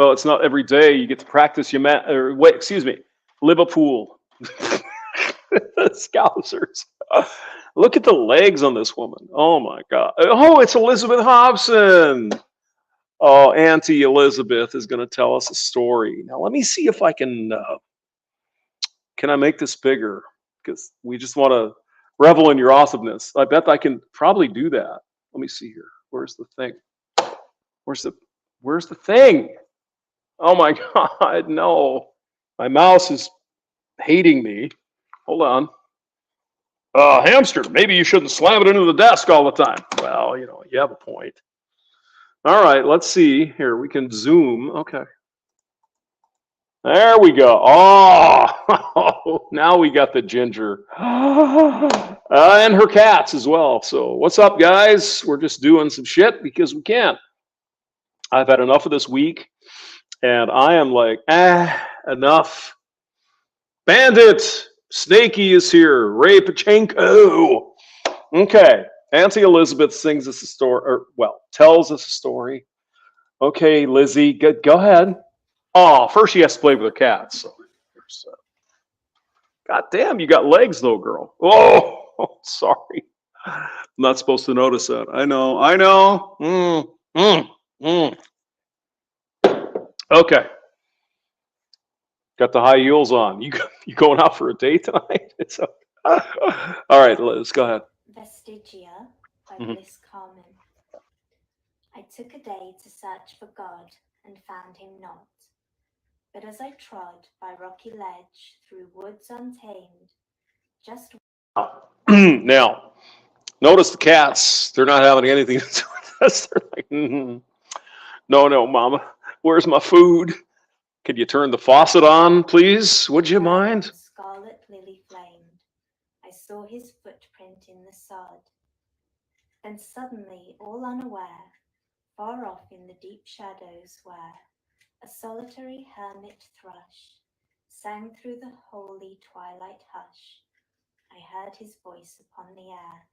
Well, it's not every day you get to practice or wait, excuse me, Liverpool. Scousers. Look at the legs on this woman. Oh my God. Oh, it's Elizabeth Hobson. Oh, Auntie Elizabeth is going to tell us a story. Now, let me see if I can I make this bigger? Because we just want to revel in your awesomeness. I bet I can probably do that. Let me see here. Where's the thing? Where's the thing? Oh my God, no. My mouse is hating me. Hold on. Hamster, maybe you shouldn't slam it into the desk all the time. Well, you have a point. All right, let's see. Here, we can zoom. Okay. There we go. Oh, now we got the ginger. And her cats as well. So what's up, guys? We're just doing some shit because we can. I've had enough of this week, and I am like, enough. Bandit! Snakey is here. Ray Pachenko. Okay. Auntie Elizabeth sings us a story, tells us a story. Okay, Lizzie, go ahead. Oh, first she has to play with her cats. So, God damn, you got legs though, girl. Oh, sorry. I'm not supposed to notice that. I know. Okay. Got the high heels on. You going out for a date tonight? All right, Liz, go ahead. Vestigia by Bliss Carmen. I took a day to search for God and found him not. But as I trod by rocky ledge through woods untamed, just now, notice the cats. They're not having anything to do with this. They're like, no, Mama. Where's my food? Could you turn the faucet on, please? Would you mind? Scarlet lily flamed. I saw his footprint in the sod. Then suddenly, all unaware, far off in the deep shadows where a solitary hermit thrush sang through the holy twilight hush, I heard his voice upon the air.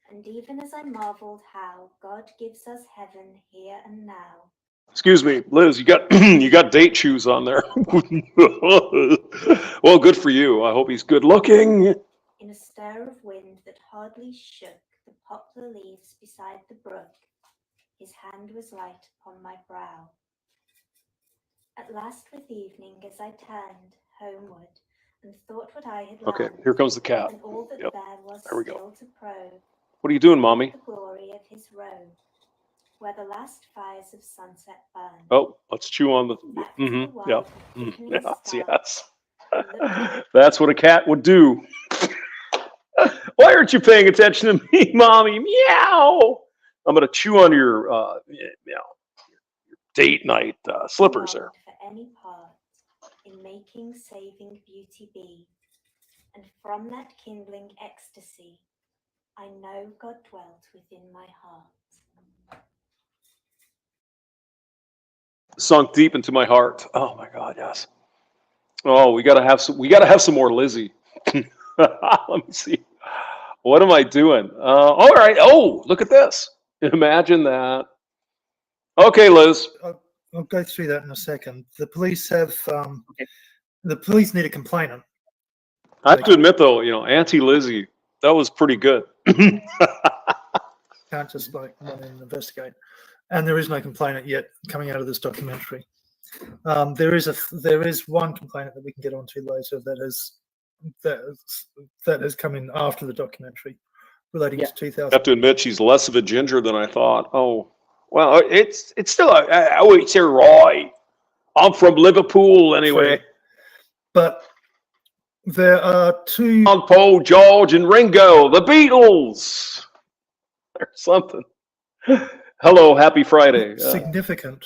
And even as I marveled how God gives us heaven here and now. Excuse me, Liz, you got you got date shoes on there. Well, good for you. I hope he's good looking. In a stir of wind that hardly shook the poplar leaves beside the brook, his hand was light upon my brow. At last with evening, as I turned homeward and thought what I had learned, okay, here comes the cat. And all that yep. there was there we still go. to probe. What are you doing, Mommy? The glory of his robe, where the last fires of sunset burn. Oh, let's chew on the. Yes. That's what a cat would do. Why aren't you paying attention to me, Mommy? Meow. I'm gonna chew on your date night slippers there. For any part in making saving beauty be, and from that kindling ecstasy, I know God dwelt within my heart. Sunk deep into my heart. Oh my God, yes. Oh, we gotta have some more Lizzie. Let me see. What am I doing? All right. Oh, look at this. Imagine that. Okay, Liz. I'll go through that in a second. The police have the police need a complainant. I have to admit, though, Auntie Lizzie, that was pretty good. Can't just like run and investigate. And there is no complainant yet coming out of this documentary. There is one complainant that we can get onto later that has come in after the documentary relating to 2000. I have to admit, she's less of a ginger than I thought. Oh, well, it's still it's a right. I'm from Liverpool anyway. But there are two. Paul, George, and Ringo, the Beatles. Or something. Hello, happy Friday. Significant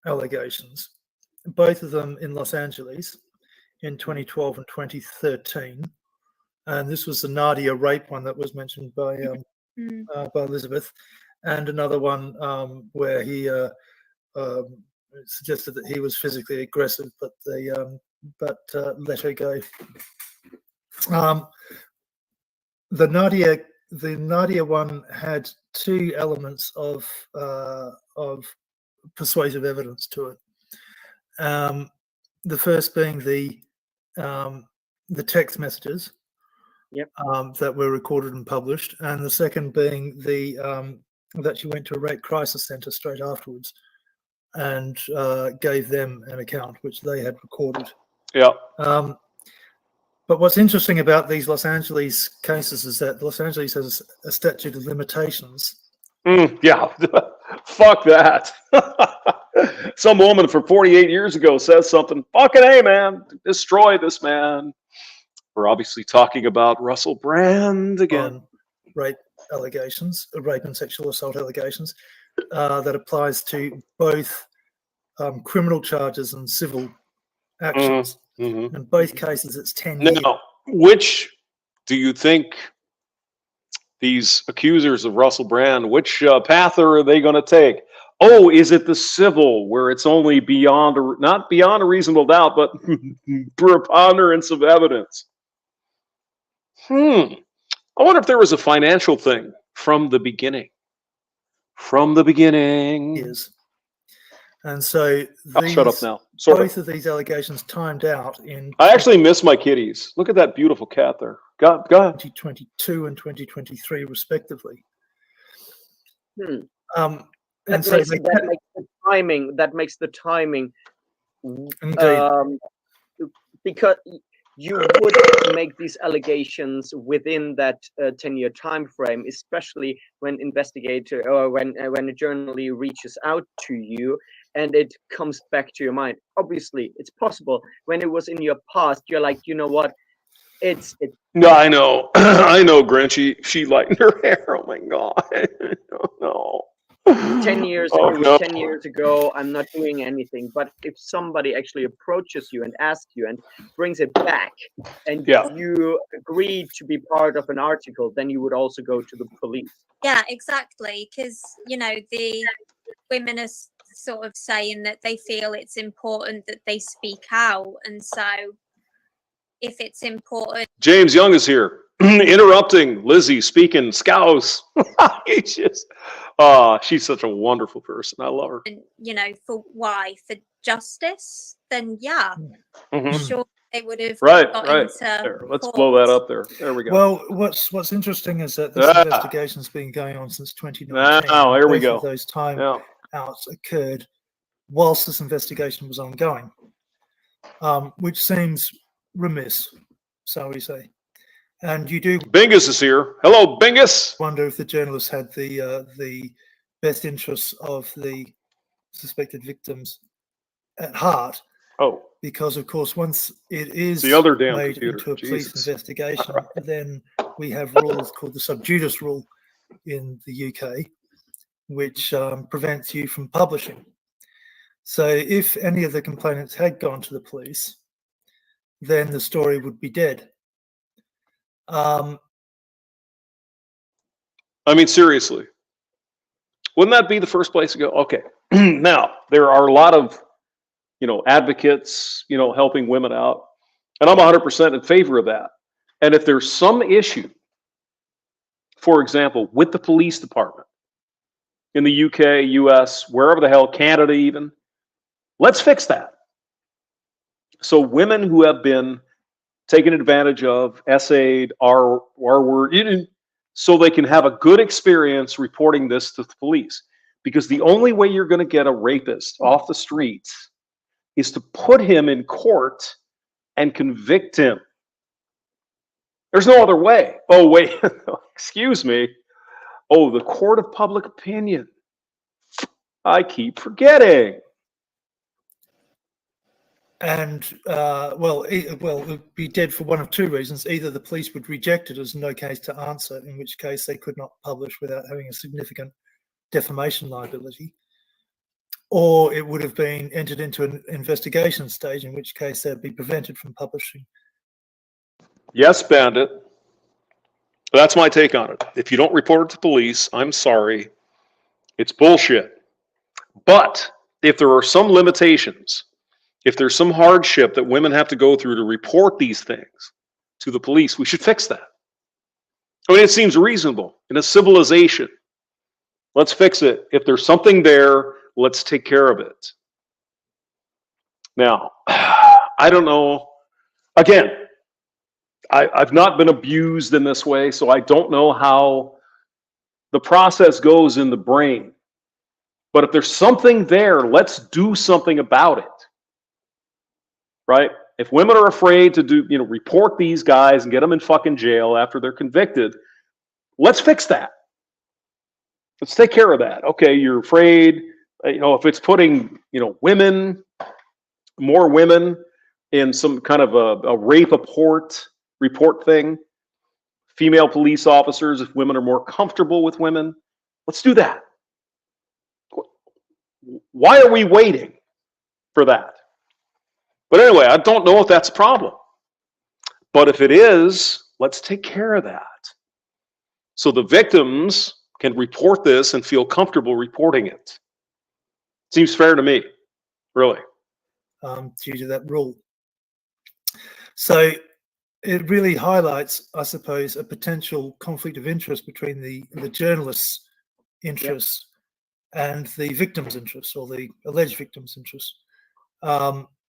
allegations, both of them in Los Angeles in 2012 and 2013. And this was the Nadia rape one that was mentioned by Elizabeth, and another one where he suggested that he was physically aggressive, but they let her go. The Nadia one had two elements of persuasive evidence to it. The first being the text messages that were recorded and published, and the second being that she went to a rape crisis centre straight afterwards and gave them an account which they had recorded. Yeah. But what's interesting about these Los Angeles cases is that Los Angeles has a statute of limitations. Yeah. Fuck that. Some woman from 48 years ago says something, fucking hey, man, destroy this man. We're obviously talking about Russell Brand again. Rape allegations, rape and sexual assault allegations, that applies to both criminal charges and civil actions. In both cases, it's 10 years. Now, which do you think these accusers of Russell Brand, which path are they going to take? Oh, is it the civil, where it's only not beyond a reasonable doubt, but preponderance of evidence? I wonder if there was a financial thing from the beginning. From the beginning. Yes. And so I'll shut up now. Both of these allegations timed out in... I actually miss my kitties. Look at that beautiful cat there. Go ahead. 2022 and 2023, respectively. That makes the timing because you would make these allegations within that 10-year time frame, especially when investigator or when a journalist reaches out to you and it comes back to your mind. Obviously, it's possible when it was in your past. You're like, you know what? No, I know, I know, Gren. She lightened her hair. Oh my god! No. 10 years ago, 10 years ago, I'm not doing anything. But if somebody actually approaches you and asks you and brings it back, and you agree to be part of an article, then you would also go to the police. Yeah, exactly. Because, the women are sort of saying that they feel it's important that they speak out. And so if it's important... James Young is here. Interrupting Lizzie speaking Scouse. He's just, she's such a wonderful person. I love her. And, for justice, then sure they would have got into there. Let's blow that up there. There we go. Well, what's interesting is that this investigation's been going on since 2019. Here we go. Those time outs occurred whilst this investigation was ongoing, which seems remiss, shall we say. And you do. Bingus is here. Hello, Bingus. Wonder if the journalists had the best interests of the suspected victims at heart. Oh. Because of course, once it is the other damn made computer. into a police investigation, then we have rules called the sub judice rule in the UK, which prevents you from publishing. So if any of the complainants had gone to the police, then the story would be dead. I mean, seriously, wouldn't that be the first place to go? Okay. Now, there are a lot of, advocates, helping women out. And I'm 100% in favor of that. And if there's some issue, for example, with the police department in the UK, US, wherever the hell, Canada even, let's fix that. So women who have been taken advantage of, essayed, R-word, so they can have a good experience reporting this to the police. Because the only way you're going to get a rapist off the streets is to put him in court and convict him. There's no other way. Oh, wait, excuse me. Oh, the court of public opinion. I keep forgetting. And it would be dead for one of two reasons. Either the police would reject it as no case to answer, in which case they could not publish without having a significant defamation liability, or it would have been entered into an investigation stage, in which case they'd be prevented from publishing. Yes, Bandit. That's my take on it. If you don't report it to police, I'm sorry. It's bullshit. But if there are some limitations, if there's some hardship that women have to go through to report these things to the police, we should fix that. I mean, it seems reasonable in a civilization. Let's fix it. If there's something there, let's take care of it. Now, I don't know. Again, I've not been abused in this way, so I don't know how the process goes in the brain. But if there's something there, let's do something about it. Right? If women are afraid to report these guys and get them in fucking jail after they're convicted, let's fix that. Let's take care of that. Okay, you're afraid, if it's putting, more women in some kind of a rape report thing, female police officers, if women are more comfortable with women, let's do that. Why are we waiting for that? But anyway, I don't know if that's a problem. But if it is, let's take care of that. So the victims can report this and feel comfortable reporting it. Seems fair to me, really. Due to that rule. So it really highlights, I suppose, a potential conflict of interest between the journalist's interests and the victim's interests, or the alleged victim's interests.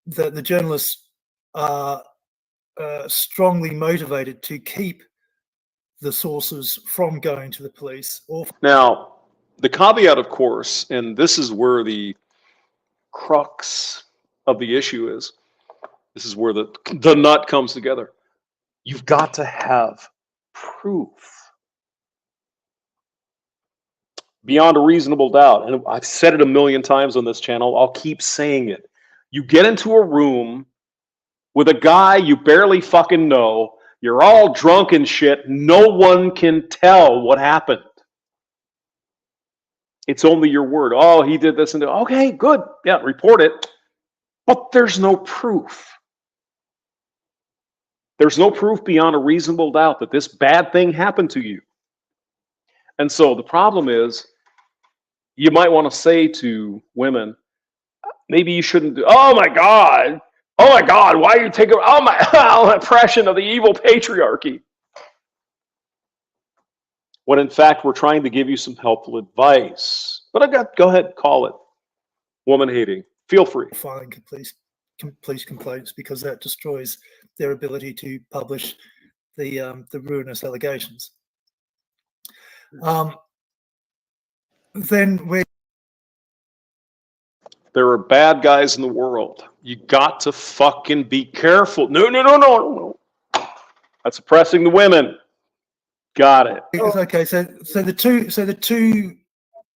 That the journalists are strongly motivated to keep the sources from going to the police. Now, the caveat, of course, and this is where the crux of the issue is. This is where the nut comes together. You've got to have proof beyond a reasonable doubt. And I've said it a million times on this channel. I'll keep saying it. You get into a room with a guy you barely fucking know. You're all drunk and shit. No one can tell what happened. It's only your word. Oh, he did this and that. Okay, good. Yeah, report it. But there's no proof. There's no proof beyond a reasonable doubt that this bad thing happened to you. And so the problem is, you might want to say to women, maybe you shouldn't do, oh my God, why are you taking, oppression of the evil patriarchy? When in fact, we're trying to give you some helpful advice. But go ahead, call it woman hating. Feel free. Filing police complaints, because that destroys their ability to publish the ruinous allegations. Then there are bad guys in the world. You got to fucking be careful. No. That's oppressing the women. Got it. Okay, so the two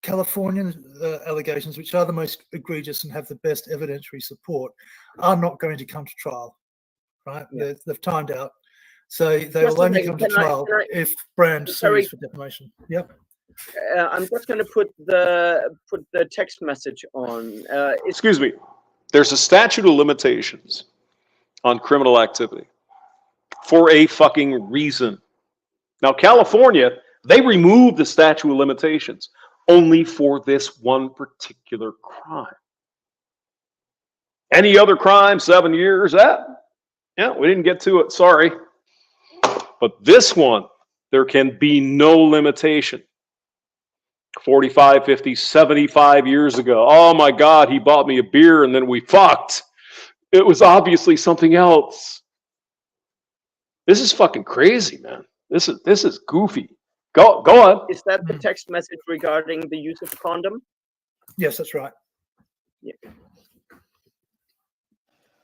Californian allegations, which are the most egregious and have the best evidentiary support, are not going to come to trial. Right? Yeah. They've timed out, so they will only come to trial if Brand sues for defamation. Yep. I'm just going to put the text message on. Excuse me. There's a statute of limitations on criminal activity for a fucking reason. Now, California, they removed the statute of limitations only for this one particular crime. Any other crime, 7 years, we didn't get to it, sorry. But this one, there can be no limitation. 45, 50, 75 years ago. Oh my God, he bought me a beer and then we fucked. It was obviously something else. This is fucking crazy, man. This is goofy. Go on. Is that the text message regarding the use of condom? Yes, that's right. Yeah.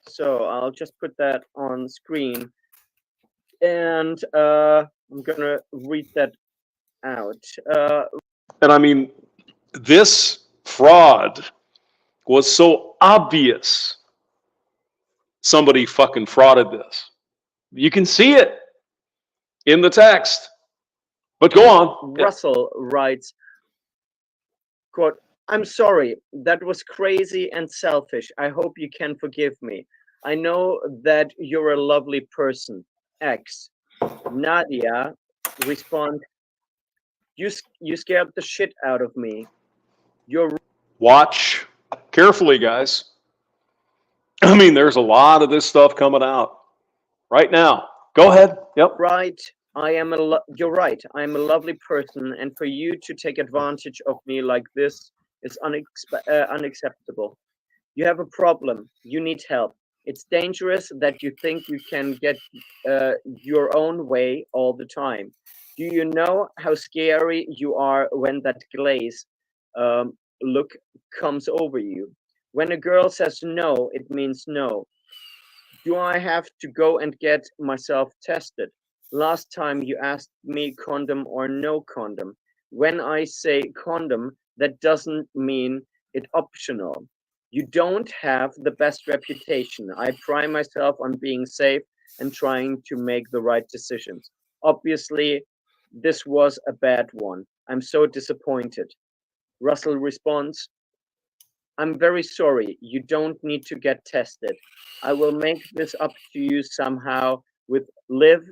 So I'll just put that on screen, and I'm gonna read that out. And I mean, this fraud was so obvious. Somebody fucking frauded this. You can see it in the text. But go on. Russell writes, quote, "I'm sorry, that was crazy and selfish. I hope you can forgive me. I know that you're a lovely person. X." Nadia responds, you scared the shit out of me. You're... Watch carefully, guys. I mean, there's a lot of this stuff coming out right now. Go ahead. Yep. Right. You're right. I am a lovely person, and for you to take advantage of me like this is unacceptable. You have a problem. You need help. It's dangerous that you think you can get your own way all the time. Do you know how scary you are when that glaze look comes over you? When a girl says no, it means no. Do I have to go and get myself tested? Last time you asked me condom or no condom. When I say condom, that doesn't mean it optional. You don't have the best reputation. I pride myself on being safe and trying to make the right decisions. Obviously, this was a bad one. I'm so disappointed. Russell responds, I'm very sorry. You don't need to get tested. I will make this up to you somehow with live.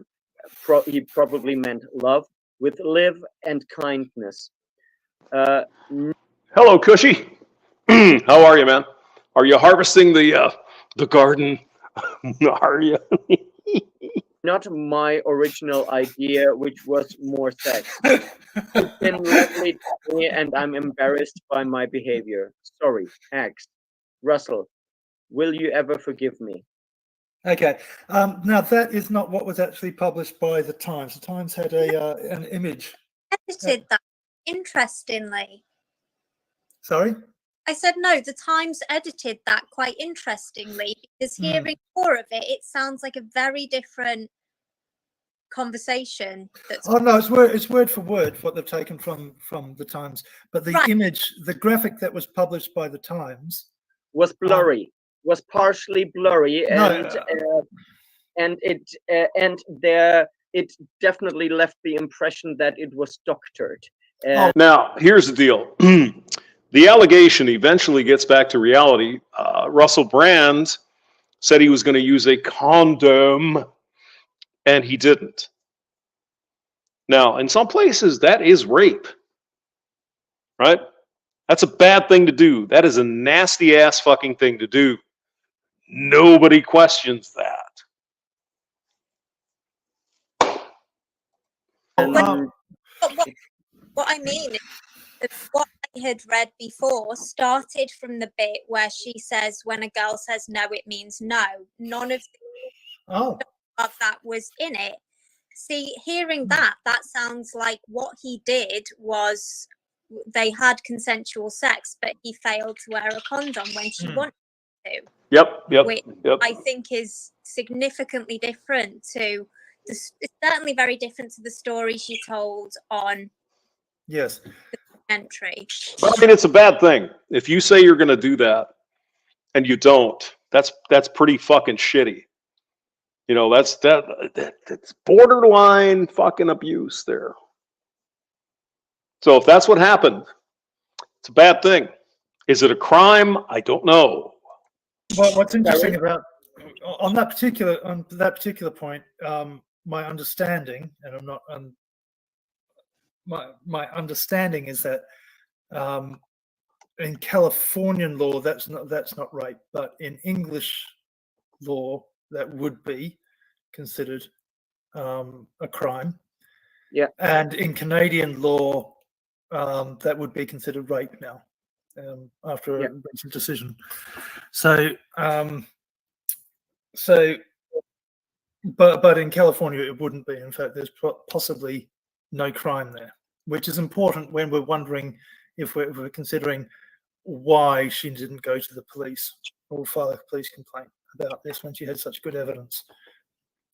He probably meant love, with live and kindness. Hello, Cushy. How are you, man? Are you harvesting the garden? Are you? Not my original idea, which was more sex. It's been lovely to me, and I'm embarrassed by my behavior. Sorry, X. Russell, will you ever forgive me? Okay. Now that is not what was actually published by the Times. The Times had an image. Edited that interestingly. Sorry. I said no. The Times edited that quite interestingly because hearing more of it, it sounds like a very different conversation. That's Oh no, it's word for word what they've taken from the Times. But the Right. image, the graphic that was published by the Times Was blurry, was partially blurry, No. and it definitely left the impression that it was doctored. Now, here's the deal. The allegation eventually gets back to reality. Russell Brand said he was going to use a condom, and he didn't. Now, in some places, that is rape, right? That's a bad thing to do. That is a nasty ass fucking thing to do. Nobody questions that. And But what I mean is that what I had read before started from the bit where she says, when a girl says no, it means no. None of that was in it. See, hearing that sounds like what he did was they had consensual sex, but he failed to wear a condom when she wanted to. Yep. Which I think is significantly different to it's certainly very different to the story she told on Yes. the documentary. Well, I mean, it's a bad thing. If you say you're going to do that and you don't, that's pretty fucking shitty. You know, that's borderline fucking abuse there. So if that's what happened, it's a bad thing. Is it a crime? I don't know. Well, what's interesting about on that particular point, my understanding, and I'm not my understanding is that in Californian law that's not rape, but in English law that would be considered a crime. Yeah. And in Canadian law, that would be considered rape now, after a recent decision. So, but in California it wouldn't be. In fact, there's possibly no crime there, which is important when we're wondering if we're considering why she didn't go to the police or file a police complaint about this when she had such good evidence.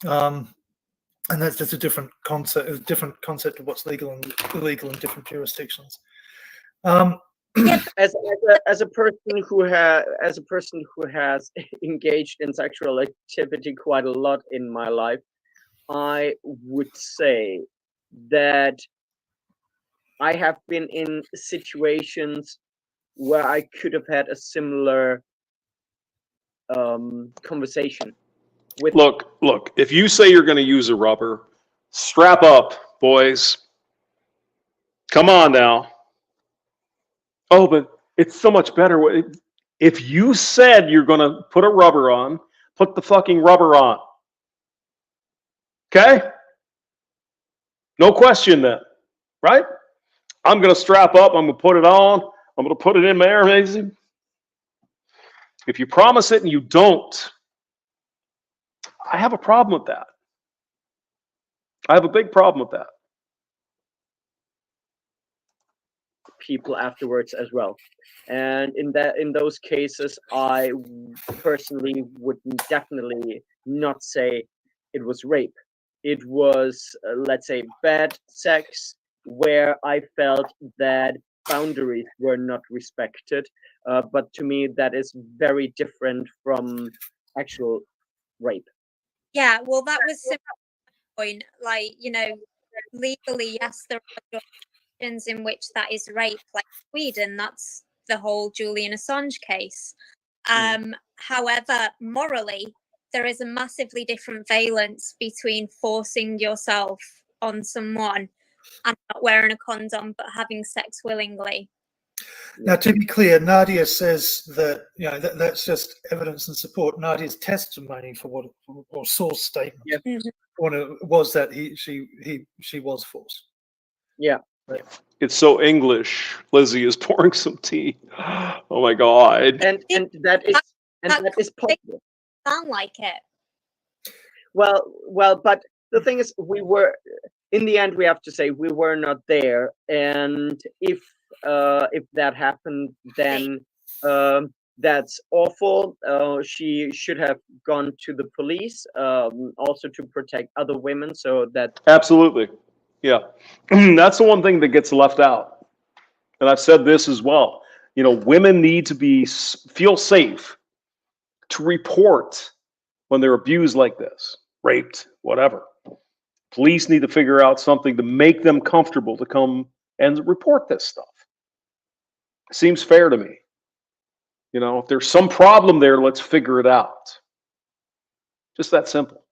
And that's just a different concept of what's legal and illegal in different jurisdictions. As a person who has engaged in sexual activity quite a lot in my life, I would say that I have been in situations where I could have had a similar conversation with. Look, if you say you're going to use a rubber, strap up, boys. Come on now. Oh, but it's so much better. If you said you're going to put a rubber on, put the fucking rubber on. Okay? No question then, right? I'm going to strap up. I'm going to put it on. I'm I'm going to put it in there, Maisie. If you promise it and you don't, I have a problem with that. I have a big problem with that. People afterwards as well. And in those cases, I personally would definitely not say it was rape. It was, let's say, bad sex where I felt that boundaries were not respected. But to me, that is very different from actual rape. Yeah, well, that was the point. Like, legally, yes, there are jurisdictions in which that is rape, like Sweden. That's the whole Julian Assange case. However, morally, there is a massively different valence between forcing yourself on someone and not wearing a condom but having sex willingly. Now, to be clear, Nadia says that that's just evidence and support. Nadia's testimony or source statement was that she was forced. Yeah. It's so English. Lizzie is pouring some tea. Oh my God. And that is possible. Sound like it. Well, but the thing is, we were, in the end, we have to say we were not there. And if that happened, then that's awful. She should have gone to the police, also to protect other women. So that Absolutely. Yeah. That's the one thing that gets left out. And I've said this as well. Women need to feel safe to report when they're abused like this, raped, whatever. Police need to figure out something to make them comfortable to come and report this stuff. Seems fair to me. If there's some problem there, let's figure it out. Just that simple.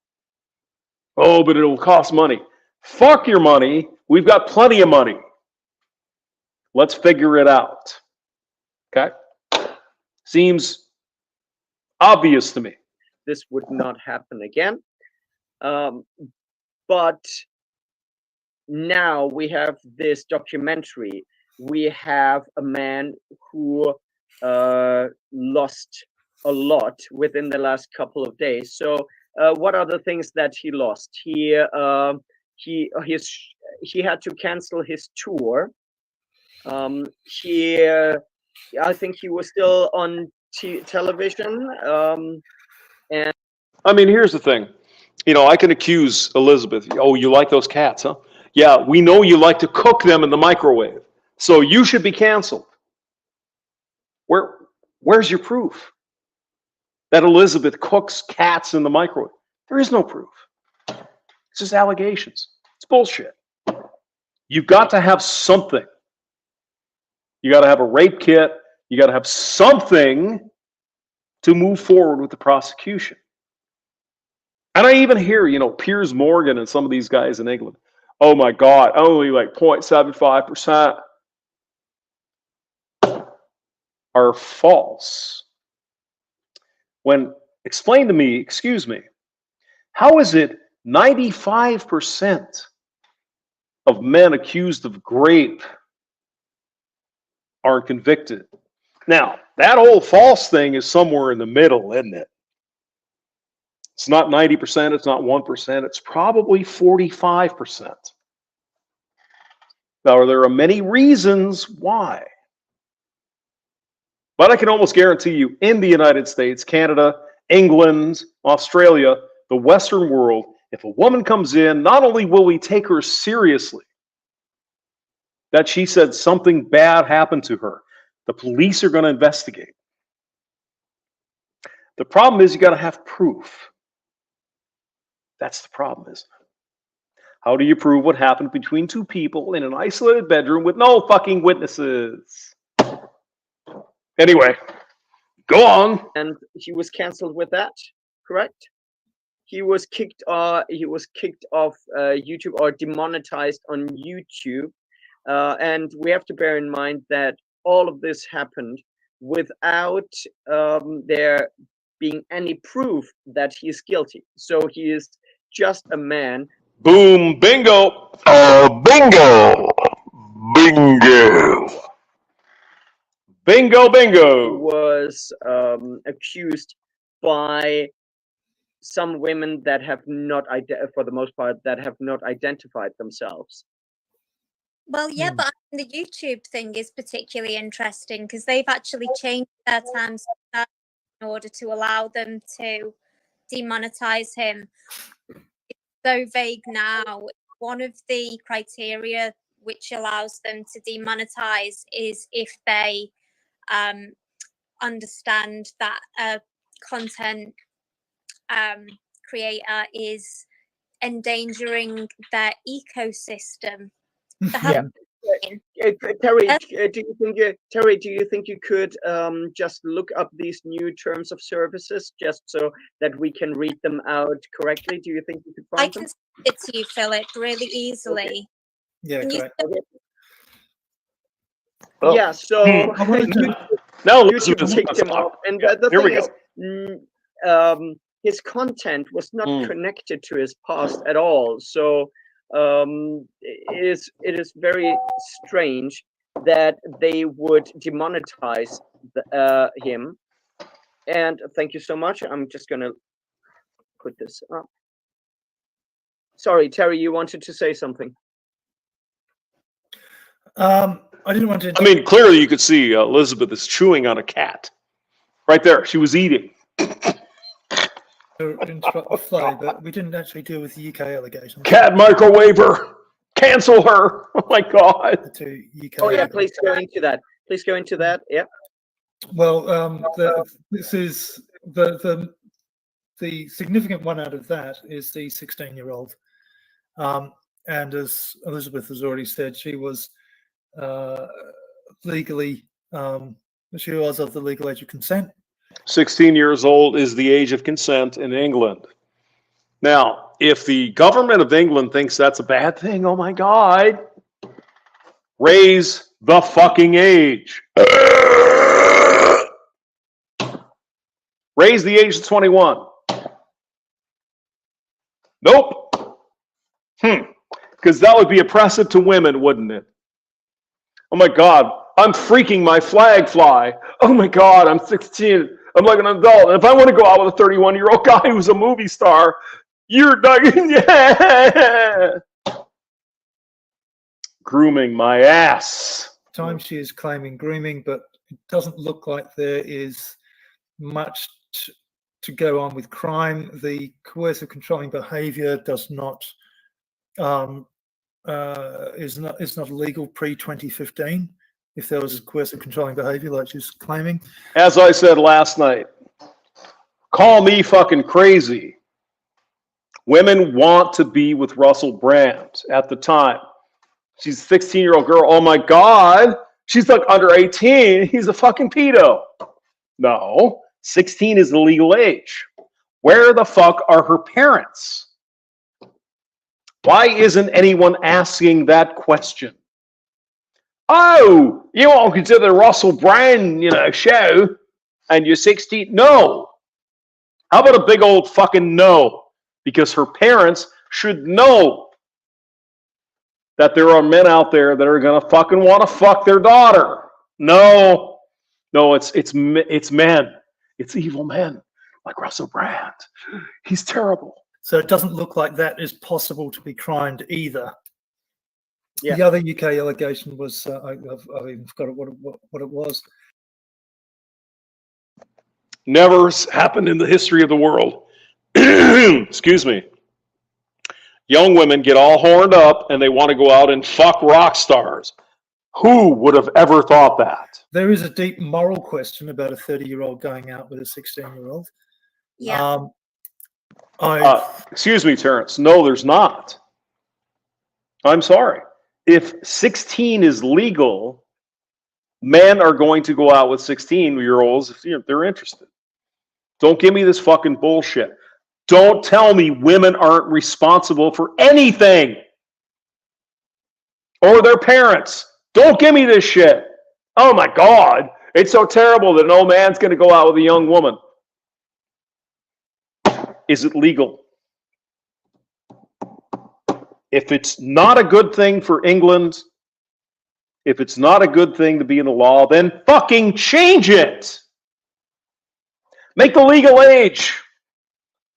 Oh, but it'll cost money. Fuck your money. We've got plenty of money. Let's figure it out. Okay? Seems obvious to me. this would not happen again. But now we have this documentary. We have a man who lost a lot within the last couple of days. So what are the things that he lost? He had to cancel his tour. I think he was still on television. And I mean, here's the thing. I can accuse Elizabeth. Oh, you like those cats, huh? Yeah, we know you like to cook them in the microwave. So you should be canceled. Where's your proof that Elizabeth cooks cats in the microwave? There is no proof. It's just allegations. It's bullshit. You've got to have something. You got to have a rape kit. You got to have something to move forward with the prosecution. And I even hear, Piers Morgan and some of these guys in England. Oh my God, only like 0.75% are false. When explain to me, excuse me, how is it 95% of men accused of rape aren't convicted? Now, that old false thing is somewhere in the middle, isn't it? It's not 90%, it's not 1%, it's probably 45%. Now, there are many reasons why. But I can almost guarantee you, in the United States, Canada, England, Australia, the Western world, if a woman comes in, not only will we take her seriously, that she said something bad happened to her, the police are going to investigate. The problem is you got to have proof. That's the problem, isn't it? How do you prove what happened between two people in an isolated bedroom with no fucking witnesses? Anyway, go on. And he was cancelled with that, correct? He was kicked off YouTube, or demonetized on YouTube. And we have to bear in mind that all of this happened without there being any proof that he is guilty. So he is just a man. Boom, bingo. Bingo. Bingo. Bingo, bingo. Was accused by some women that have not, for the most part, that have not identified themselves. Well, yeah, but the YouTube thing is particularly interesting because they've actually changed their terms in order to allow them to demonetize him. It's so vague now. One of the criteria which allows them to demonetize is if they understand that a content creator is endangering their ecosystem. Yeah. Terry, do you think you could just look up these new terms of services just so that we can read them out correctly? Do you think you could I find can them? send it to you, Philip, really easily. Yeah, Can you correct. Okay. Oh. Yeah, so I wanted to, Now YouTube Elizabeth's kicked him gonna off, talk. and Yeah, the here we thing go. is, his content was not Mm. connected to his past at all. So it is very strange that they would demonetize him. And thank you so much. I'm just gonna put this up. Sorry, Terry, you wanted to say something. I didn't want to. I mean, clearly you could see Elizabeth is chewing on a cat. Right there, she was eating. interrupt the flow, but we didn't actually deal with the UK allegations. Cat microwaver. Cancel her. Oh my God. The two UK. Oh yeah, allegations. please go into that. Please go into that. Yeah. Well, this is the significant one out of that is the 16-year-old, and as Elizabeth has already said, she was legally she was of the legal age of consent. 16 years old is the age of consent in England. Now, if the government of England thinks that's a bad thing, oh my God, raise the fucking age. Raise the age to 21. Nope. Because that would be oppressive to women, wouldn't it? Oh my God, I'm freaking my flag fly. Oh my God, I'm 16. I'm like an adult. And if I want to go out with a 31-year-old guy who's a movie star, you're like, yeah. Grooming my ass. Time she is claiming grooming, but it doesn't look like there is much to go on with crime. The coercive controlling behaviour does not is not illegal pre-2015. If there was coercive controlling behaviour like she's claiming. As I said last night, call me fucking crazy. Women want to be with Russell Brand at the time. She's a 16-year-old girl. Oh my God. She's like under 18. He's a fucking pedo. No, 16 is the legal age. Where the fuck are her parents? Why isn't anyone asking that question? Oh, you won't consider the Russell Brand, show, and you're 16? No. How about a big old fucking no? Because her parents should know that there are men out there that are gonna fucking want to fuck their daughter. No, it's men. It's evil men like Russell Brand. He's terrible. So it doesn't look like that is possible to be crimed either. Yeah. The other UK allegation was I've even forgot what it was. Never happened in the history of the world. Excuse me. Young women get all horned up and they want to go out and fuck rock stars. Who would have ever thought that? There is a deep moral question about a 30-year-old going out with a 16-year-old. Yeah. Excuse me, Terrence. No, there's not. I'm sorry. If 16 is legal, men are going to go out with 16-year-olds if they're interested. Don't give me this fucking bullshit. Don't tell me women aren't responsible for anything. Or their parents. Don't give me this shit. Oh my God. It's so terrible that no man's going to go out with a young woman. Is it legal? If it's not a good thing for England, If it's not a good thing to be in the law, then fucking change it. Make the legal age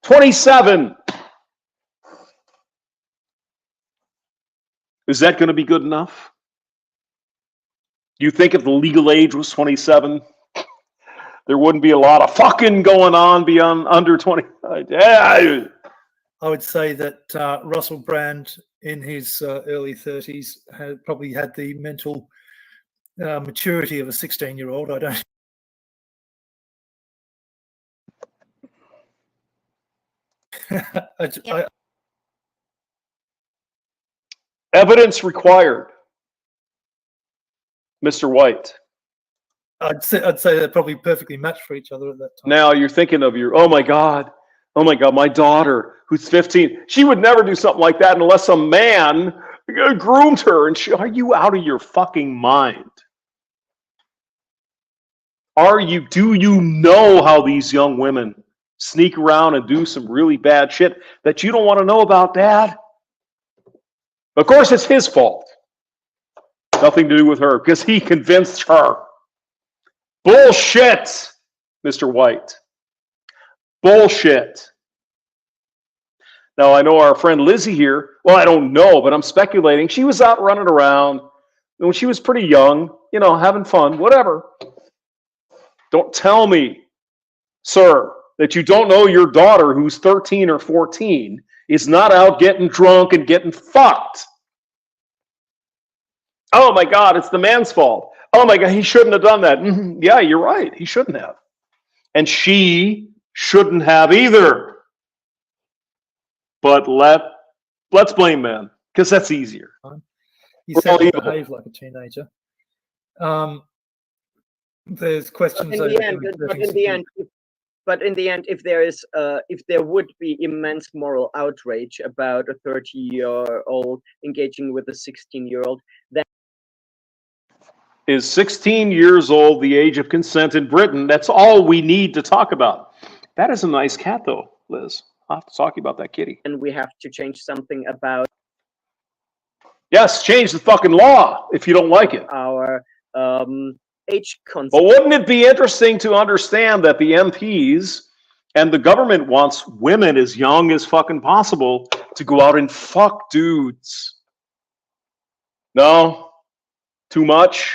27. Is that going to be good enough? Do you think if the legal age was 27, there wouldn't be a lot of fucking going on beyond under 20? Yeah. I would say that Russell Brand, in his early 30s, probably had the mental maturity of a 16-year-old. I don't. Evidence required, Mr. White. I'd say they're probably perfectly matched for each other at that time. Now you're thinking of oh my God, my daughter who's 15, she would never do something like that unless a man groomed her. And are you out of your fucking mind? Do you know how these young women sneak around and do some really bad shit that you don't want to know about, Dad? Of course, it's his fault. Nothing to do with her, because he convinced her. Bullshit, Mr. White. Bullshit. Now, I know our friend Lizzie here, well, I don't know, but I'm speculating. She was out running around when she was pretty young, having fun, whatever. Don't tell me, sir, that you don't know your daughter who's 13 or 14 is not out getting drunk and getting fucked. Oh my God, it's the man's fault. Oh my God, he shouldn't have done that. Yeah, you're right. He shouldn't have. And she shouldn't have either. But let's blame men, because that's easier. He said he behaved like a teenager. There's questions. But in the end, if there would be immense moral outrage about a 30-year-old engaging with a 16-year-old, then is 16 years old the age of consent in Britain? That's all we need to talk about. That is a nice cat, though, Liz. I'll have to talk about that kitty. And we have to change something about. Yes, change the fucking law if you don't like it. Our age consent. But wouldn't it be interesting to understand that the MPs and the government wants women as young as fucking possible to go out and fuck dudes? No? Too much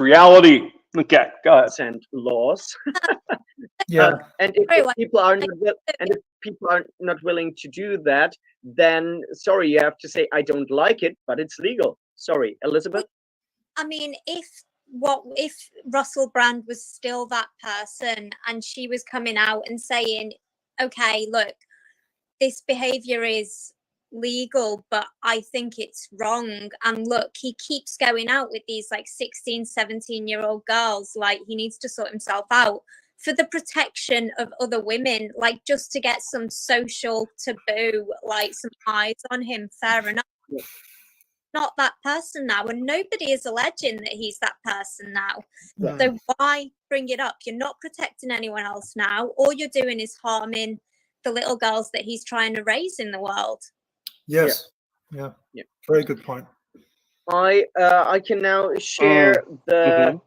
reality. Okay, go ahead. Consent laws. Yeah. And if people are not willing to do that, then sorry, you have to say I don't like it, but it's legal. Sorry, Elizabeth. I mean, if Russell Brand was still that person and she was coming out and saying, okay, look, this behavior is legal, but I think it's wrong, and look, he keeps going out with these like 16, 17-year-old girls, like he needs to sort himself out for the protection of other women, like just to get some social taboo, like some eyes on him, fair enough. Yeah. Not that person now, and nobody is alleging that he's that person now. Yeah. So why bring it up? You're not protecting anyone else now. All you're doing is harming the little girls that he's trying to raise in the world. Yes. Yeah. Very good point. I can now share the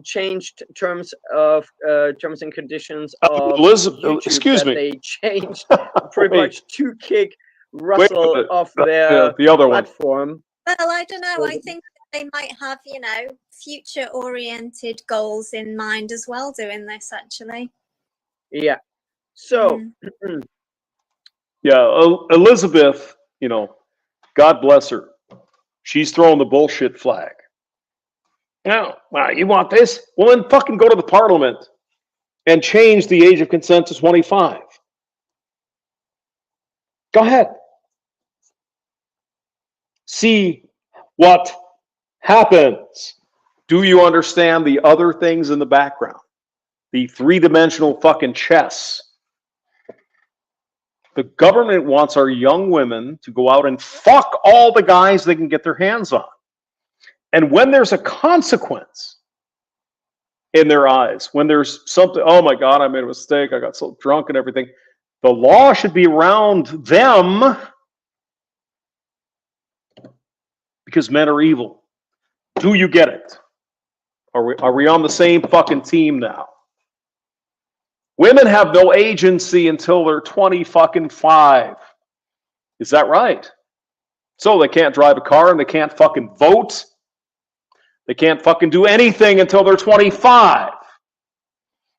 changed terms and conditions of Elizabeth, YouTube excuse me. They changed pretty much to kick Russell off their the other platform. Well, I don't know. I think they might have, future-oriented goals in mind as well doing this, actually. Yeah. So. Yeah, Elizabeth, God bless her. She's throwing the bullshit flag. You want this? Well, then fucking go to the parliament and change the age of consent to 25. Go ahead. See what happens. Do you understand the other things in the background? The three-dimensional fucking chess. The government wants our young women to go out and fuck all the guys they can get their hands on. And when there's a consequence in their eyes, when there's something, oh my God, I made a mistake, I got so drunk and everything, the law should be around them because men are evil. Do you get it? Are we on the same fucking team now? Women have no agency until they're 20 fucking 5. Is that right? So they can't drive a car and they can't fucking vote. They can't fucking do anything until they're 25.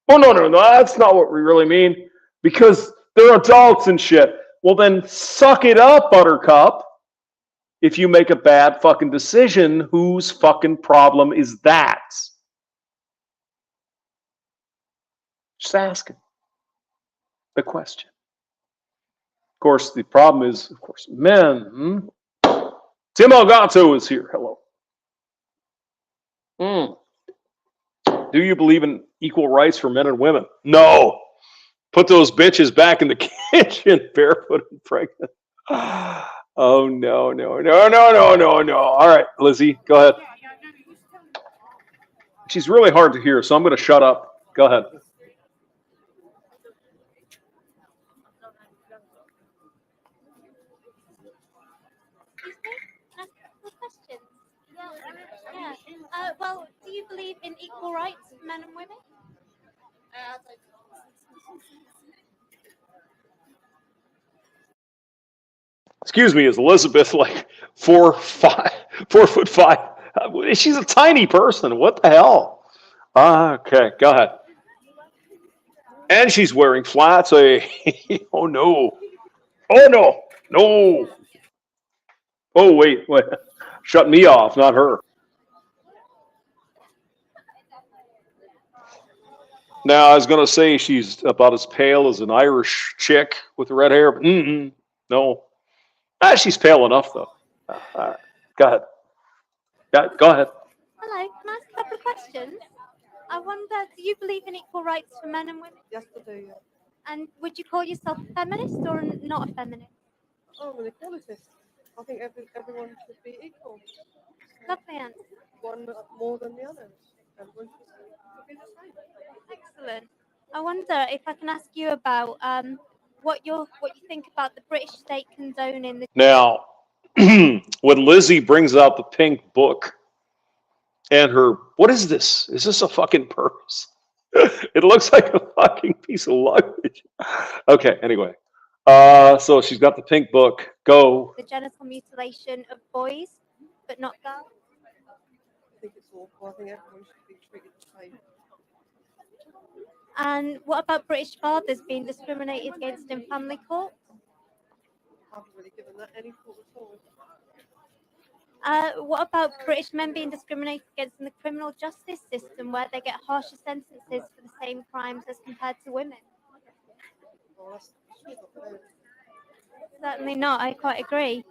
Oh, no, that's not what we really mean. Because they're adults and shit. Well, then suck it up, Buttercup. If you make a bad fucking decision, whose fucking problem is that? Just asking the question. Of course, the problem is, of course, men. Tim Elgato is here. Hello. Do you believe in equal rights for men and women? No. Put those bitches back in the kitchen, barefoot and pregnant. Oh, no. All right, Lizzie, go ahead. She's really hard to hear, so I'm going to shut up. Go ahead. Well, do you believe in equal rights for men and women? Excuse me, is Elizabeth like 4'5"? She's a tiny person. What the hell? Okay, go ahead. And she's wearing flats. Oh no. Oh no. Oh wait. Shut me off, not her. Now I was gonna say she's about as pale as an Irish chick with red hair, but no. She's pale enough though. All right, go ahead. Go ahead. Hello, can I ask a couple of questions? I wonder, do you believe in equal rights for men and women? Yes, I do, yeah. And would you call yourself a feminist or not a feminist? Oh, I'm an equalitist. I think everyone should be equal. Lovely answer. One more than the others. Everyone should be the same. Excellent. I wonder if I can ask you about what you think about the British state condoning the. Now, when Lizzie brings out the pink book and what is this? Is this a fucking purse? It looks like a fucking piece of luggage. Okay, anyway. So she's got the pink book. Go. The genital mutilation of boys, but not girls. I think it's awful. I think everyone should be treated the same. And what about British fathers being discriminated against in family court? I haven't really given that any thought at all. What about British men being discriminated against in the criminal justice system, where they get harsher sentences for the same crimes as compared to women? Well, that's not fair. Certainly not. I quite agree.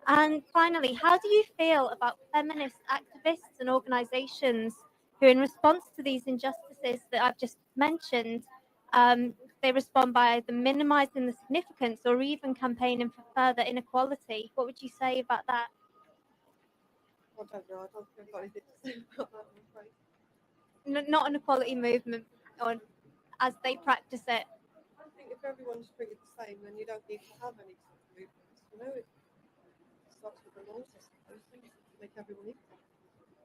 And finally, how do you feel about feminist activists and organisations who, in response to these injustices that I've just mentioned, they respond by either minimising the significance or even campaigning for further inequality? What would you say about that? I don't know. I don't think I've got anything to say about that, I'm afraid. Not an equality movement, or as they practice it. I think if everyone's treated the same, then you don't need to have any sort of movements. You know, it starts with the laws, I suppose, things to make everyone equal.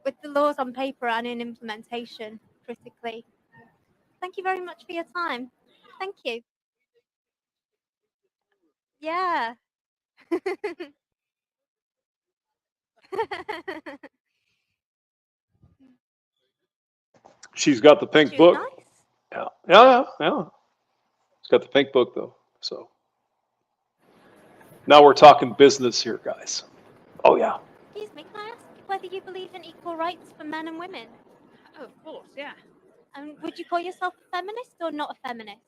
With the laws on paper and in implementation, critically. Thank you very much for your time. Thank you. Yeah. She's got the pink She book. was nice. Yeah. She's got the pink book though. So now we're talking business here, guys. Oh yeah. Excuse me, can I ask whether you believe in equal rights for men and women? Oh, of course, yeah. And would you call yourself a feminist or not a feminist?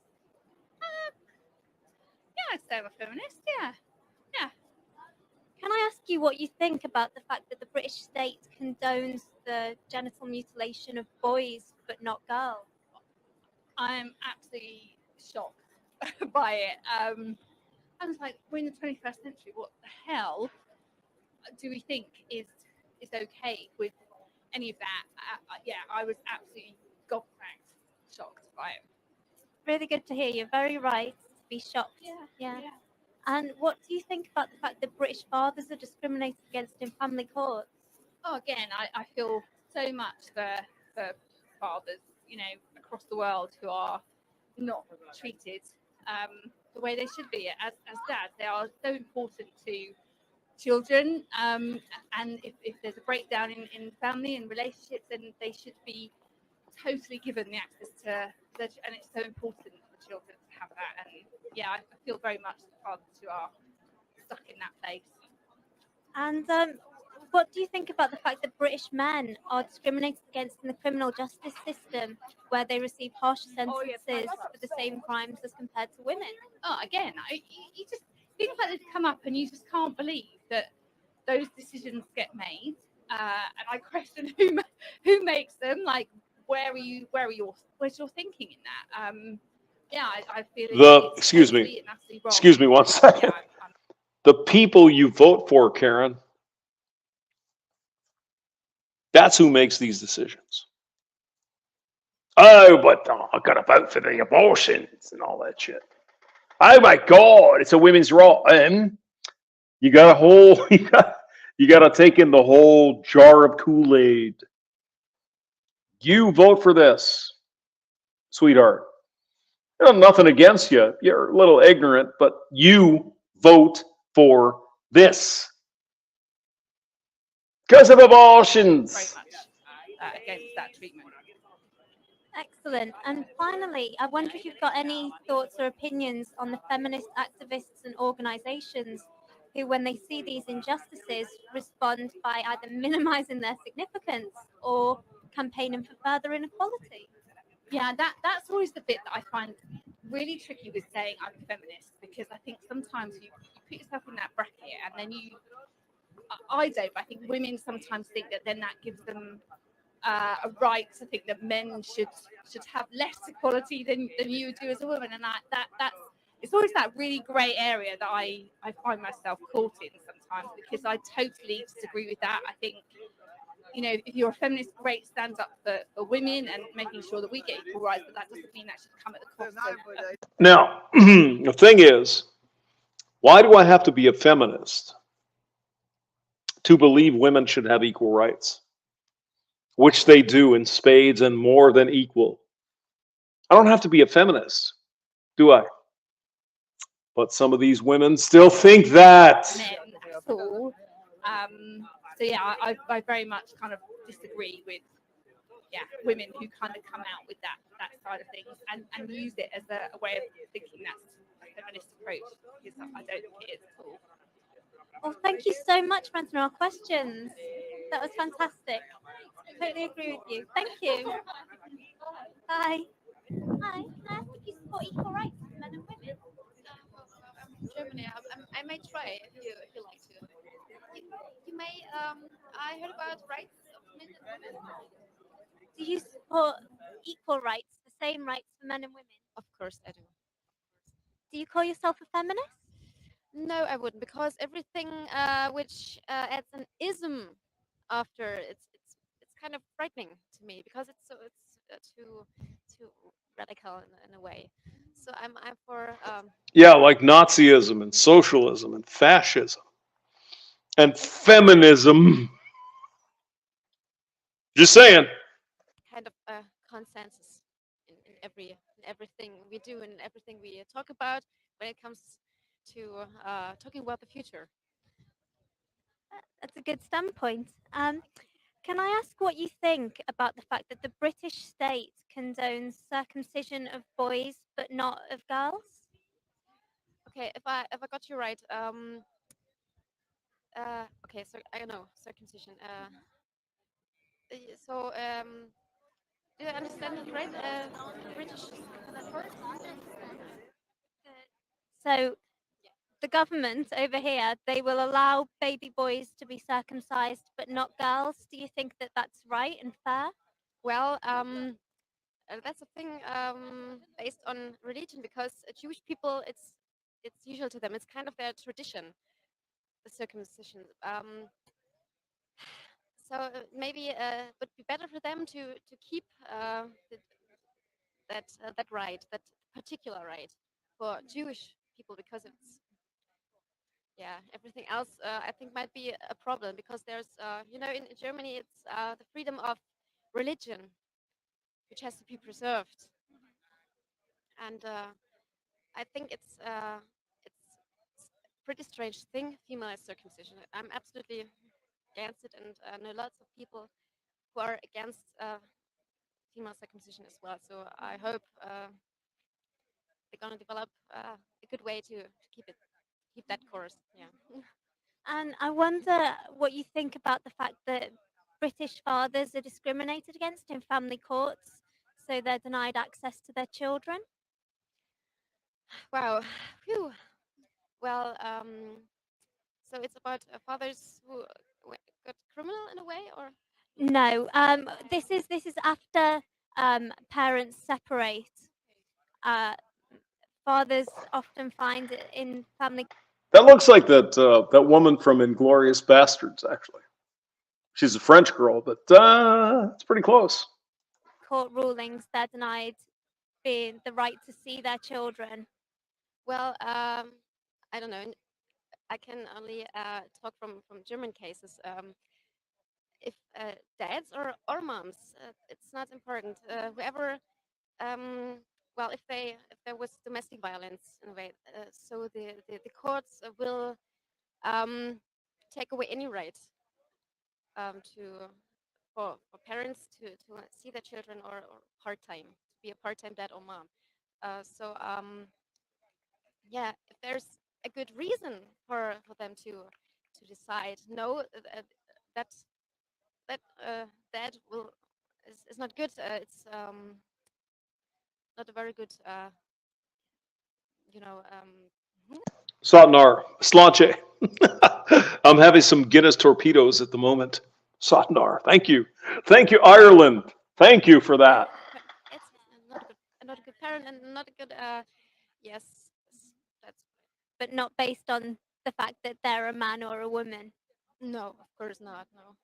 Yeah, I'd say I'm a feminist, yeah. Can I ask you what you think about the fact that the British state condones the genital mutilation of boys but not girls? I'm absolutely shocked by it. I was like, we're in the 21st century. What the hell do we think is okay with any of that? Yeah, I was absolutely gobsmacked, shocked by it. Really good to hear. You're very right to be shocked. Yeah. And what do you think about the fact that British fathers are discriminated against in family courts? Oh, again, I feel so much for fathers, across the world who are not treated the way they should be as dads. They are so important to children, and if there's a breakdown in family and relationships, then they should be totally given the access to and it's so important for children to have that. And yeah, I feel very much the fathers who are stuck in that place. And what do you think about the fact that British men are discriminated against in the criminal justice system, where they receive harsher sentences for the same crimes as compared to women? Oh, again, you just things like this come up, and you just can't believe that those decisions get made. And I question who makes them. Like, where's your thinking in that? Yeah, I feel it's Excuse totally me. and utterly wrong. Excuse me one second. Yeah, The people you vote for, Karen, that's who makes these decisions. Oh, but I got to vote for the abortions and all that shit. Oh my God, it's a women's right. You got a whole, you got to take in the whole jar of Kool-Aid. You vote for this, sweetheart. Nothing against you. You're a little ignorant, but you vote for this because of very abortions. much against that treatment. Excellent. And finally, I wonder if you've got any thoughts or opinions on the feminist activists and organisations who, when they see these injustices, respond by either minimising their significance or campaigning for further inequality. Yeah, that's always the bit that I find really tricky with saying I'm a feminist, because I think sometimes you put yourself in that bracket, and then I don't, but I think women sometimes think that then that gives them a right to think that men should have less equality than you do as a woman, and that's it's always that really grey area that I find myself caught in sometimes, because I totally disagree with that. I think, if you're a feminist, great, stand up for women and making sure that we get equal rights, but that doesn't mean that should come at the cost of Now, the thing is, why do I have to be a feminist to believe women should have equal rights? Which they do in spades and more than equal. I don't have to be a feminist, do I? But some of these women still think that. men at all. So yeah, I very much kind of disagree with women who kind of come out with that side of things and use it as a way of thinking that's a feminist approach, because I don't think it is at all. Well, thank you so much for answering our questions. That was fantastic. Totally agree with you. Thank you. Bye. Hi, can I ask if you support equal rights for men and women? Germany. I may try if you like to. You may. I heard about rights of men and women. Do you support equal rights, the same rights for men and women? Of course, I do. Do you call yourself a feminist? No, I wouldn't, because everything which adds an ism after it's kind of frightening to me, because it's too radical in a way. So I'm for Yeah, like Nazism and socialism and fascism and feminism. Just saying. kind of a consensus in everything we do and everything we talk about when it comes to talking about the future. That's a good standpoint. Can I ask what you think about the fact that the British state condones circumcision of boys but not of girls? Okay, if I got you right, okay, so I know circumcision. So do I understand it right? British passport. So the government over here, they will allow baby boys to be circumcised but not girls. Do you think that that's right and fair? Well, that's a thing based on religion, because Jewish people, it's usual to them. It's kind of their tradition, the circumcision. So maybe would be better for them to keep that right, that particular right for Jewish people, because yeah, everything else I think might be a problem because there's in Germany it's the freedom of religion which has to be preserved, and I think it's a pretty strange thing, female circumcision. I'm absolutely against it, and know lots of people who are against female circumcision as well. So I hope they're gonna develop a good way to keep that course. Yeah. And I wonder what you think about the fact that British fathers are discriminated against in family courts, so they're denied access to their children. Wow. Phew. Well, so it's about fathers who got criminal in a way, or No, this is after parents separate. Uh, Fathers often find it in family That looks like that woman from Inglorious Bastards. Actually, she's a French girl, but it's pretty close. court rulings they're denied being the right to see their children. well, I don't know. I can only talk from German cases. If dads or moms, it's not important. Whoever, well, if there was domestic violence in a way, so the courts will um, take away any right to for parents to see their children or part time to be a part time dad or mom. So yeah, if there's a good reason for them to decide no, that that will is not good. It's not a very good you know mhm. Satnar, Slanche. I'm having some Guinness torpedoes at the moment. Satnar, thank you, Ireland. Thank you for that. It's not a good parent and not a good yes, that's But not based on the fact that they're a man or a woman. no, of course not, no.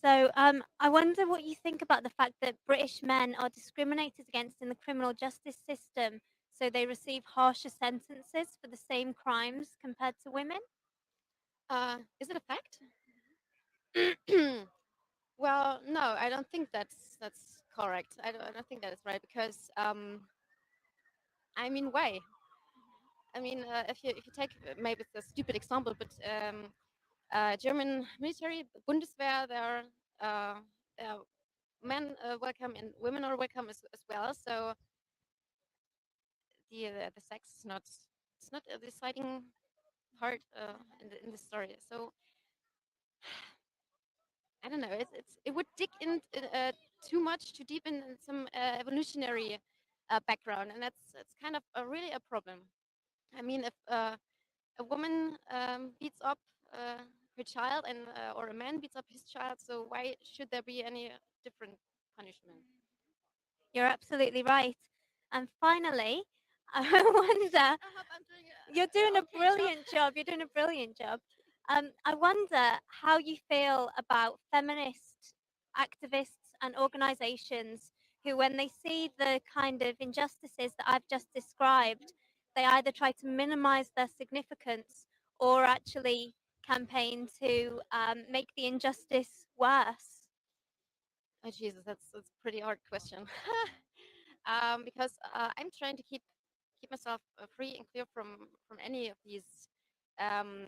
So I wonder what you think about the fact that British men are discriminated against in the criminal justice system, so they receive harsher sentences for the same crimes compared to women. Is it a fact? Well, no, I don't think that's correct. I don't think that is right because I mean, why? I mean, if you take maybe it's a stupid example, but German military Bundeswehr, there are men welcome and women are welcome as well. So the sex is not it's not a deciding part in the story. So I don't know. It would dig in too much, too deep in some evolutionary background, and that's kind of really a problem. I mean, if a woman beats up her child, and or a man beats up his child, so why should there be any different punishment? You're absolutely right. And finally, I wonder, I hope I'm doing you're doing a okay job. brilliant job. You're doing a brilliant job. I wonder how you feel about feminist activists and organizations who, when they see the kind of injustices that I've just described, they either try to minimize their significance or actually campaign to make the injustice worse. Oh Jesus, that's a pretty hard question. Because I'm trying to keep myself free and clear from any of these um,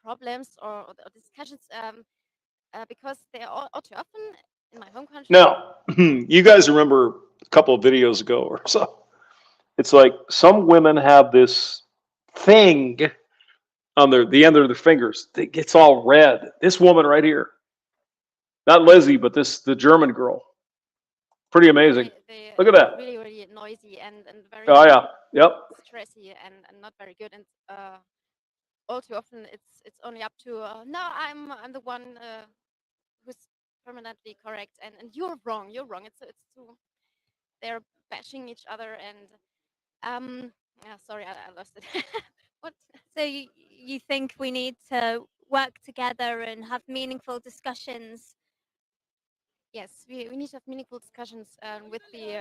problems or discussions because they are all too often in my home country. Now, you guys remember a couple of videos ago or so? It's like some women have this thing on the end of their fingers that gets all red. This woman right here, not Lizzie, but the German girl, pretty amazing. Look at that. Really really noisy and very Oh yeah, yep. stressy and not very good, and all too often it's only up to no, I'm the one who's permanently correct, and you're wrong. It's too they're bashing each other, and yeah, sorry, I lost it. What? So you think we need to work together and have meaningful discussions? Yes, we need to have meaningful discussions with the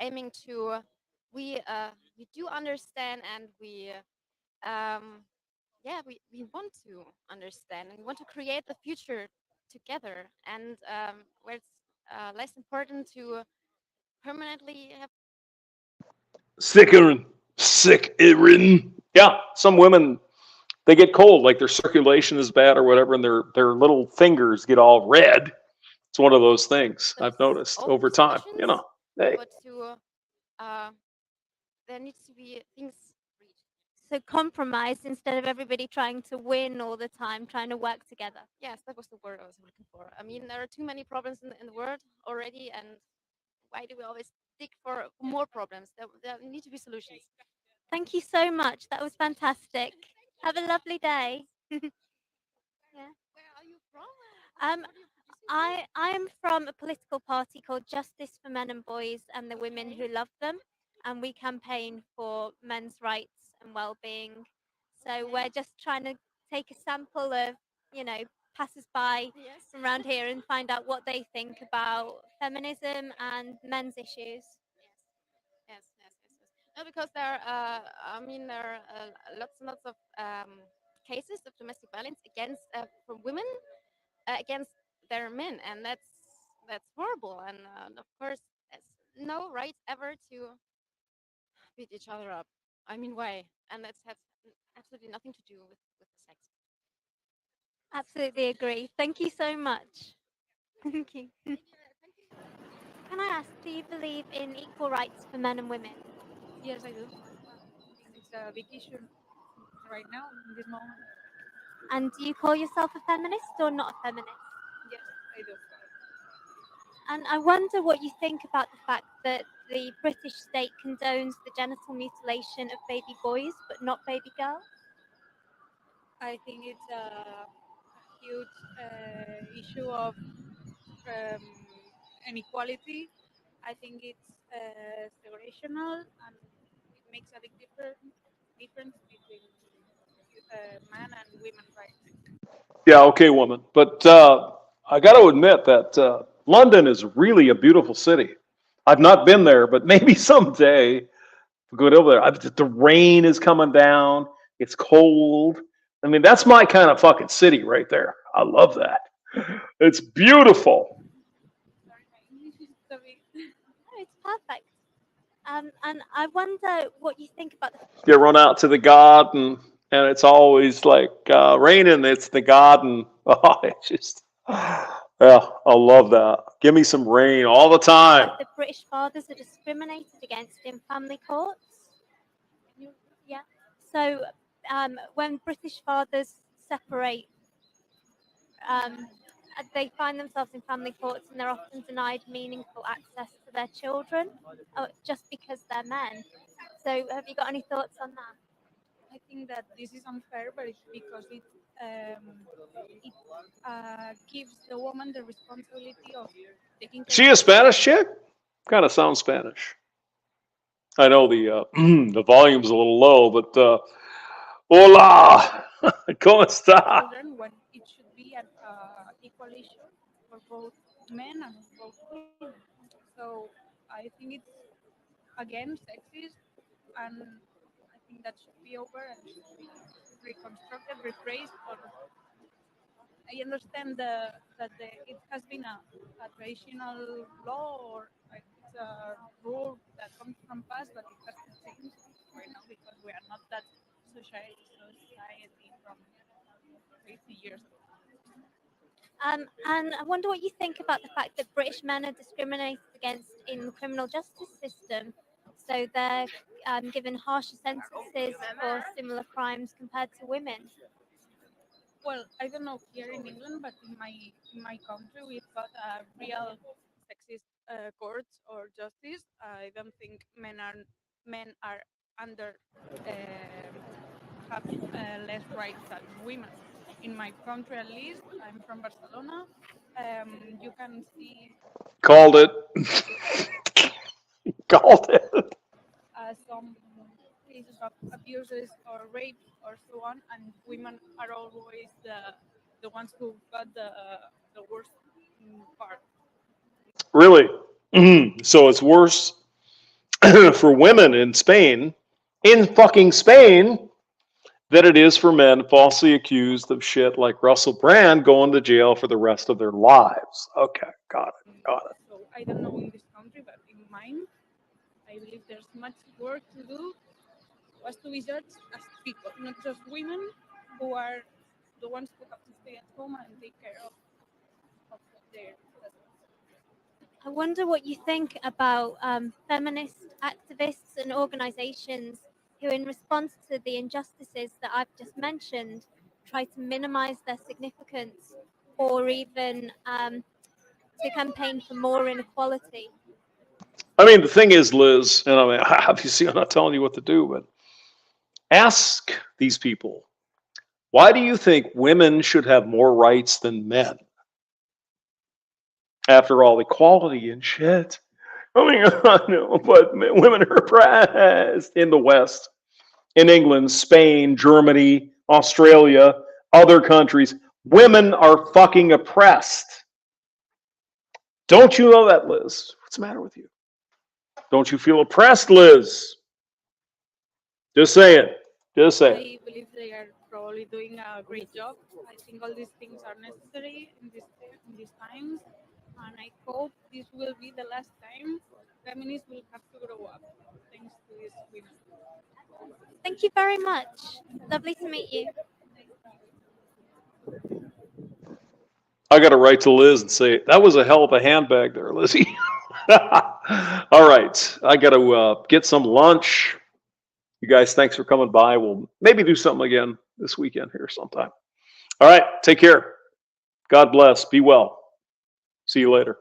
aiming to we do understand, and we um, yeah, we want to understand and we want to create the future together, and where it's less important to permanently have. Sick ridden. Yeah, some women, they get cold, like their circulation is bad or whatever, and their little fingers get all red. It's one of those things There's I've noticed always over time. solutions, Hey, but to there needs to be things reached. So compromise instead of everybody trying to win all the time, trying to work together. Yes, that was the word I was looking for. I mean, there are too many problems in the world already, and why do we always dig for more problems? There need to be solutions. Thank you so much. That was fantastic. Have a lovely day. Yeah. Where are you from? Um, What are you producing? I am from a political party called Justice for Men and Boys and the Women Who Love Them, and we campaign for men's rights and well-being. So we're just trying to take a sample of, passers-by Yes. from around here and find out what they think about feminism and men's issues. Yes. No, because there, I mean, there are lots and lots of cases of domestic violence against from women against their men, and that's horrible. And of course, there's no right ever to beat each other up. I mean, why? And that's has absolutely nothing to do with the sex. Absolutely agree. Thank you so much. Thank you. Can I ask, do you believe in equal rights for men and women? Yes, I do. It's a big issue right now in this moment. And do you call yourself a feminist or not a feminist? Yes, I do. And I wonder what you think about the fact that the British state condones the genital mutilation of baby boys but not baby girls. I think it's a huge issue of inequality. I think it's segregational and it makes a big difference between man and women rights. yeah, okay, woman. But I got to admit that London is really a beautiful city. I've not been there, but maybe someday we'll go over there. The rain is coming down. It's cold. I mean, that's my kind of fucking city right there. I love that. It's beautiful. Sorry, my English is sorry. Oh, it's perfect. And I wonder what you think about the. You run out to the garden, and it's always like raining. It's the garden. Oh, it's just, yeah, I love that. Give me some rain all the time. The British fathers are discriminated against in family courts. Yeah. So when British fathers separate, they find themselves in family courts and they're often denied meaningful access to their children just because they're men. So have you got any thoughts on that? I think that this is unfair, but it's because it gives the woman the responsibility of taking care She a Spanish chick? Kind of sounds Spanish. I know the the volume's a little low, but hola, ¿cómo está? children when it should be an equal issue for both men and both women. So I think it's again sexist, and I think that should be over and should be reconstructed, rephrased. Or I understand it has been a traditional law or like it's a rule that comes from past, but it has to change right now because we are not that society from 50 years ago. And I wonder what you think about the fact that British men are discriminated against in the criminal justice system. So they're given harsher sentences for similar crimes compared to women. Well, I don't know here in England, but in my country, we've got a real sexist courts or justice. I don't think men are under have less rights than women. In my country, at least, I'm from Barcelona. You can see Called it. Called it. some cases of abuses or rapes or so on, and women are always the ones who got the worst part. Really? So it's worse for women in Spain, in fucking Spain, than it is for men falsely accused of shit like Russell Brand going to jail for the rest of their lives. Okay, got it, got it. So I don't know in this country, but in mine, I believe there's much work to do was to be judged as people, not just women who are the ones who have to stay at home and take care of their husbands. I wonder what you think about feminist activists and organizations who, in response to the injustices that I've just mentioned, try to minimize their significance or even to campaign for more inequality. I mean, the thing is, Liz, and I mean, obviously I'm not telling you what to do, but ask these people, why do you think women should have more rights than men? After all, equality and shit. I mean, I know, but women are oppressed in the West, in England, Spain, Germany, Australia, other countries. Women are fucking oppressed. Don't you know that, Liz? What's the matter with you? Don't you feel oppressed, Liz? Just say it. Just say it. I believe they are probably doing a great job. I think all these things are necessary in these times, and I hope this will be the last time feminists will have to grow up thanks to these women. Thank you very much. Lovely to meet you. I got to write to Liz and say, that was a hell of a handbag there, Lizzie. All right. I got to get some lunch. You guys, thanks for coming by. We'll maybe do something again this weekend here sometime. All right. Take care. God bless. Be well. See you later.